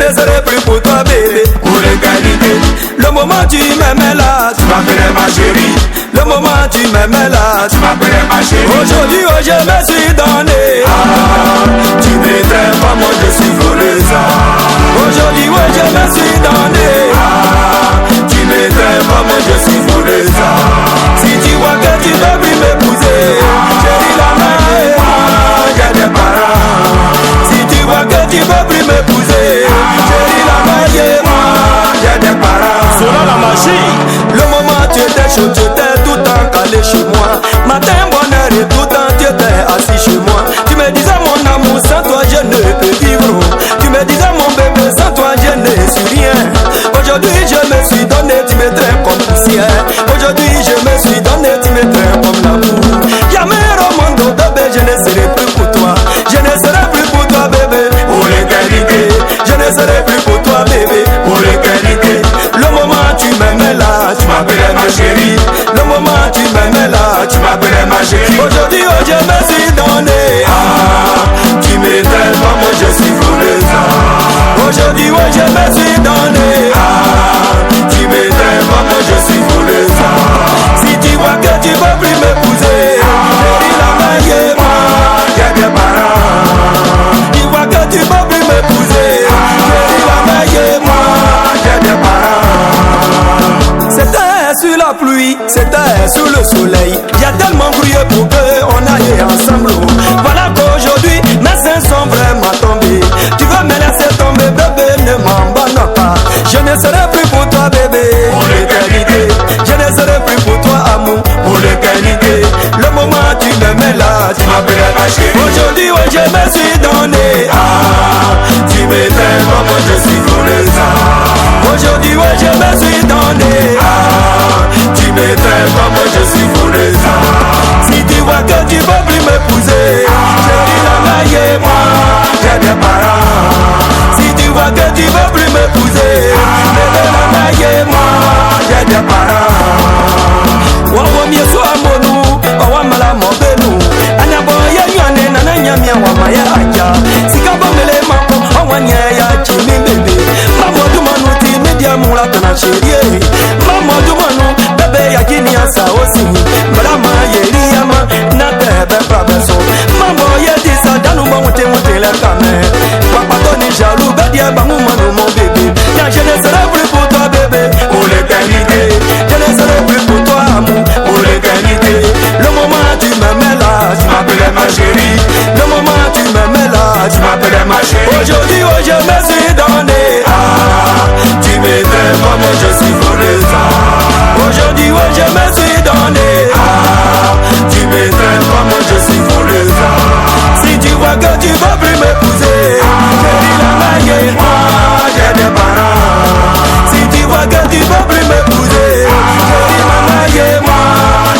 ne serai plus pour toi bébé. Pour l'éternité. Le moment tu m'aimais là, Tu m'appelais ma chérie. le moment tu m'aimais là, Tu m'appelais ma chérie. aujourd'hui oh, je me suis donné. Tu m'étais pas, moi je suis volé. Aujourd'hui oh, je me suis donné. Tu m'étais pas, moi je suis volé. Si tu vois que tu veux plus m'épouser, chérie la main et moi j'ai des parents. Si tu vois que tu veux plus m'épouser, chérie la main et moi j'ai des parents. Selon la magie. Le moment tu étais chaud, tu étais tout le temps calé chez moi. Matin, bonheur et tout le temps tu étais assis chez moi. Tu me disais mon amour, sans toi je ne peux vivre. Tu me disais mon bébé, sans toi je ne suis rien. Aujourd'hui je me suis donné, tu me traites comme poussière. Aujourd'hui je me suis donné, tu me traites comme l'amour. Jamais au monde bébé, je ne serai plus pour toi. Je ne serai plus pour toi bébé. Pour l'éternité. Je ne serai plus pour toi bébé. Pour l'éternité. Le moment tu m'aimais là, tu m'appelais ma chérie. Le moment tu m'aimais là, Tu m'appelais ma chérie. aujourd'hui oh, je me suis donné. Tu m'étais pas, moi je suis volé. Aujourd'hui oh, je me suis donné. Tu m'étais pas, moi je suis volé. Si tu vois que tu veux plus m'épouser, chérie la main et moi J'ai des parents. tu vois que tu veux plus m'épouser, chérie la main et moi J'ai des parents. c'était sur la pluie, c'était sous le soleil. J'ai tellement prié pour qu'on aille ensemble. Voilà qu'aujourd'hui mes seins sont vraiment tombés. Tu veux me laisser tomber bébé, ne m'abandonne pas. Je ne serai plus pour toi bébé. Pour l'éternité. Je ne serai plus pour toi amour. Pour l'éternité. Le moment tu m'aimais là, Tu m'appelais ma chérie. aujourd'hui ouais, je me suis donné. Tu m'étais pas, moi je suis volé. Aujourd'hui ouais, je me suis donné. Tu m'étais pas, moi je suis volé. Si tu vois que tu veux plus m'épouser, chérie la main et moi J'ai des parents. si tu vois que tu veux plus m'épouser, bébé la main et moi J'ai des parents. wawa mieso amonu wawa mala mobenu anyabo ya nyane na nyamia wa maya aja sikabo mele mako awanya ya chimi bebe mamo dumanu ti media mula kana sherie mamo dumanu bebe ya kini asa osi marama yeri ama na bebe prabeso mamo ye disa danu ba wote la kame papa to ni jaloux bedi ba mu manu mon bébé na je ne serai plus pour toi bébé Pour l'éternité. je ne serai plus pour toi amour. Pour l'éternité. Le moment tu m'aimais là, Tu m'appelais ma chérie. le moment tu m'aimais là, Tu m'appelais ma chérie. aujourd'hui oh, je me suis donné. Tu m'étais pas, moi je suis volé. Aujourd'hui oh, je me suis donné. Tu m'étais pas, moi je suis volé. Si tu vois que tu veux plus m'épouser, chérie la main et moi J'ai des parents. si tu vois que tu veux plus m'épouser, chérie la main et moi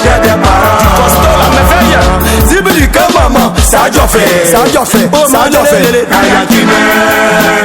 J'ai des parents. Costola me fait Zibili que maman, Ça doit faire. ça a déjà fait, Kaya tu m'aimes.